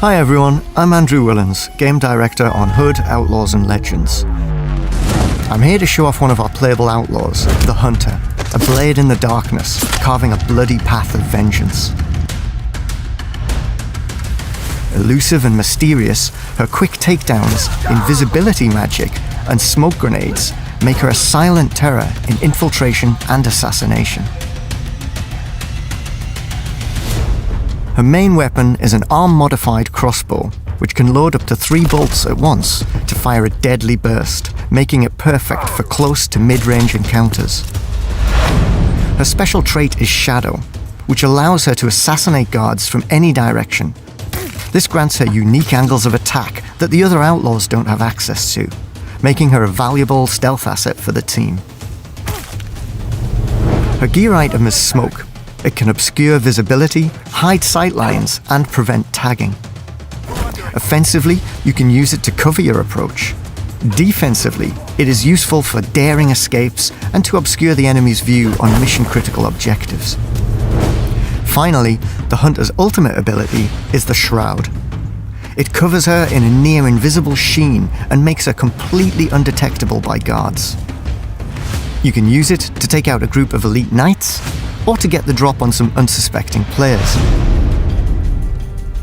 Hi everyone, I'm Andrew Willens, Game Director on Hood, Outlaws and Legends. I'm here to show off one of our playable outlaws, the Hunter, a blade in the darkness, carving a bloody path of vengeance. Elusive and mysterious, her quick takedowns, invisibility magic, and smoke grenades make her a silent terror in infiltration and assassination. Her main weapon is an arm-modified crossbow, which can load up to 3 bolts at once to fire a deadly burst, making it perfect for close to mid-range encounters. Her special trait is Shadow, which allows her to assassinate guards from any direction. This grants her unique angles of attack that the other outlaws don't have access to, making her a valuable stealth asset for the team. Her gear item is Smoke. It can obscure visibility, hide sight lines, and prevent tagging. Offensively, you can use it to cover your approach. Defensively, it is useful for daring escapes and to obscure the enemy's view on mission-critical objectives. Finally, the Hunter's ultimate ability is the Shroud. It covers her in a near-invisible sheen and makes her completely undetectable by guards. You can use it to take out a group of elite knights, or to get the drop on some unsuspecting players.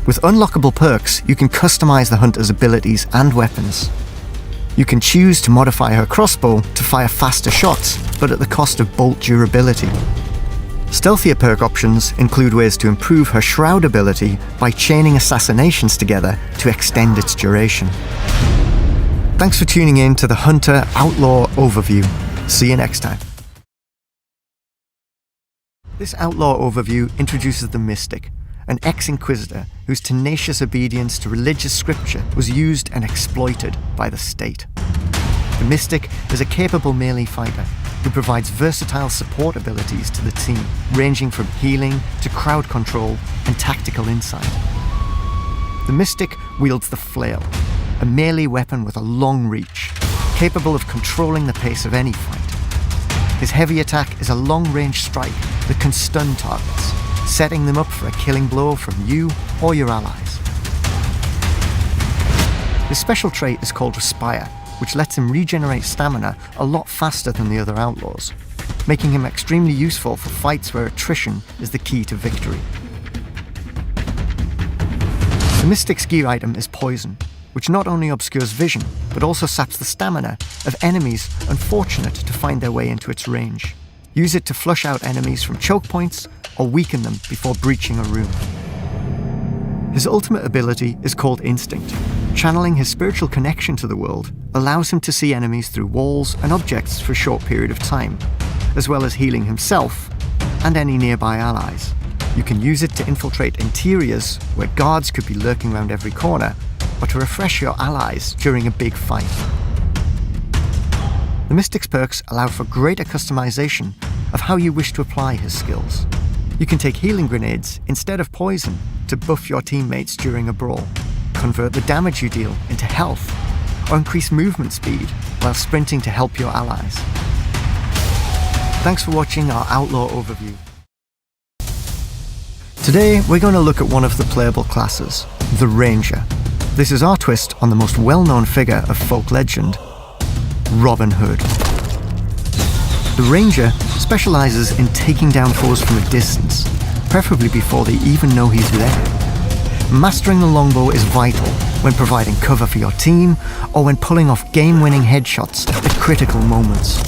With unlockable perks, you can customize the Hunter's abilities and weapons. You can choose to modify her crossbow to fire faster shots, but at the cost of bolt durability. Stealthier perk options include ways to improve her Shroud ability by chaining assassinations together to extend its duration. Thanks for tuning in to the Hunter Outlaw Overview. See you next time. This outlaw overview introduces the Mystic, an ex-inquisitor whose tenacious obedience to religious scripture was used and exploited by the state. The Mystic is a capable melee fighter who provides versatile support abilities to the team, ranging from healing to crowd control and tactical insight. The Mystic wields the Flail, a melee weapon with a long reach, capable of controlling the pace of any fight. His heavy attack is a long-range strike that can stun targets, setting them up for a killing blow from you or your allies. His special trait is called Respire, which lets him regenerate stamina a lot faster than the other outlaws, making him extremely useful for fights where attrition is the key to victory. The Mystic's gear item is Poison, which not only obscures vision, but also saps the stamina of enemies unfortunate to find their way into its range. Use it to flush out enemies from choke points or weaken them before breaching a room. His ultimate ability is called Instinct. Channeling his spiritual connection to the world allows him to see enemies through walls and objects for a short period of time, as well as healing himself and any nearby allies. You can use it to infiltrate interiors where guards could be lurking around every corner, or to refresh your allies during a big fight. The Mystic's perks allow for greater customization of how you wish to apply his skills. You can take healing grenades instead of poison to buff your teammates during a brawl, convert the damage you deal into health, or increase movement speed while sprinting to help your allies. Thanks for watching our Outlaw Overview. Today we're going to look at one of the playable classes, the Ranger. This is our twist on the most well-known figure of folk legend, Robin Hood. The Ranger specializes in taking down foes from a distance, preferably before they even know he's there. Mastering the longbow is vital when providing cover for your team or when pulling off game-winning headshots at critical moments.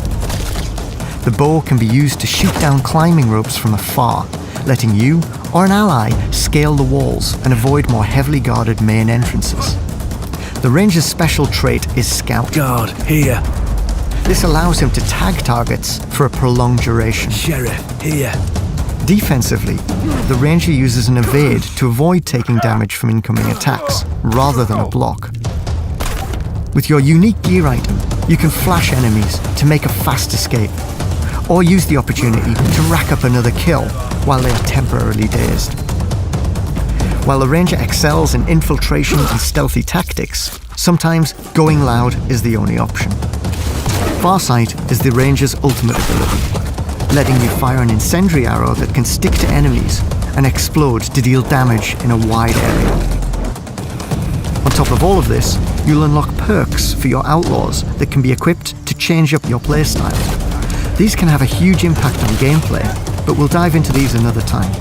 The bow can be used to shoot down climbing ropes from afar, letting you or an ally scale the walls and avoid more heavily guarded main entrances. The Ranger's special trait is Scout. Guard, here. This allows him to tag targets for a prolonged duration. Sheriff, here. Defensively, the Ranger uses an evade to avoid taking damage from incoming attacks, rather than a block. With your unique gear item, you can flash enemies to make a fast escape, or use the opportunity to rack up another kill while they are temporarily dazed. While the Ranger excels in infiltration and stealthy tactics, sometimes going loud is the only option. Farsight is the Ranger's ultimate ability, letting you fire an incendiary arrow that can stick to enemies and explode to deal damage in a wide area. On top of all of this, you'll unlock perks for your outlaws that can be equipped to change up your playstyle. These can have a huge impact on gameplay, but we'll dive into these another time.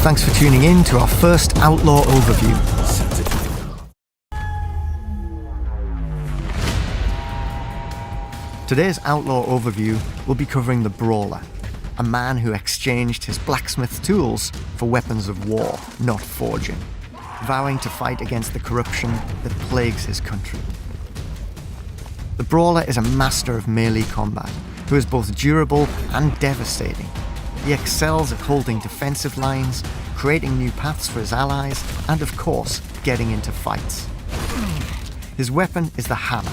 Thanks for tuning in to our first Outlaw overview. Today's Outlaw overview will be covering the Brawler, a man who exchanged his blacksmith tools for weapons of war, not forging, vowing to fight against the corruption that plagues his country. The Brawler is a master of melee combat, who is both durable and devastating. He excels at holding defensive lines, creating new paths for his allies, and of course, getting into fights. His weapon is the hammer,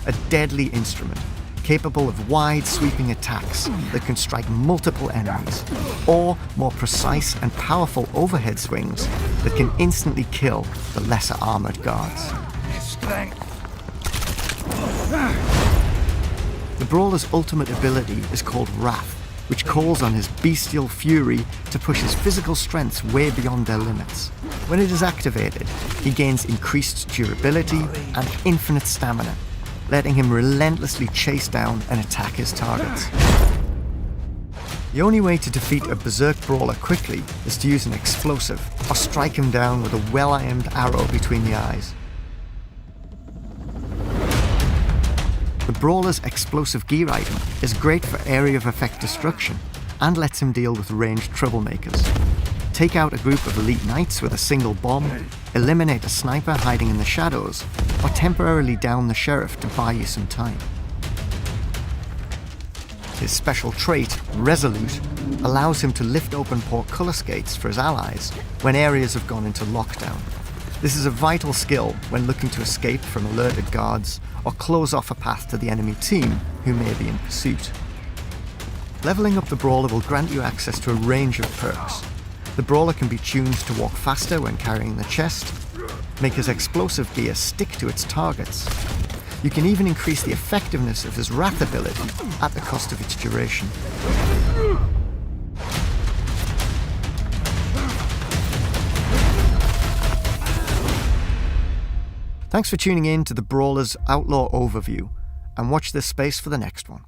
a deadly instrument, capable of wide sweeping attacks that can strike multiple enemies, or more precise and powerful overhead swings that can instantly kill the lesser armored guards. The Brawler's ultimate ability is called Wrath, which calls on his bestial fury to push his physical strengths way beyond their limits. When it is activated, he gains increased durability and infinite stamina, letting him relentlessly chase down and attack his targets. The only way to defeat a berserk Brawler quickly is to use an explosive or strike him down with a well-aimed arrow between the eyes. The Brawler's explosive gear item is great for area of effect destruction and lets him deal with ranged troublemakers. Take out a group of elite knights with a single bomb, eliminate a sniper hiding in the shadows, or temporarily down the sheriff to buy you some time. His special trait, Resolute, allows him to lift open portcullis gates for his allies when areas have gone into lockdown. This is a vital skill when looking to escape from alerted guards or close off a path to the enemy team who may be in pursuit. Leveling up the Brawler will grant you access to a range of perks. The Brawler can be tuned to walk faster when carrying the chest, make his explosive gear stick to its targets. You can even increase the effectiveness of his Wrath ability at the cost of its duration. Thanks for tuning in to the Brawler's Outlaw overview, and watch this space for the next one.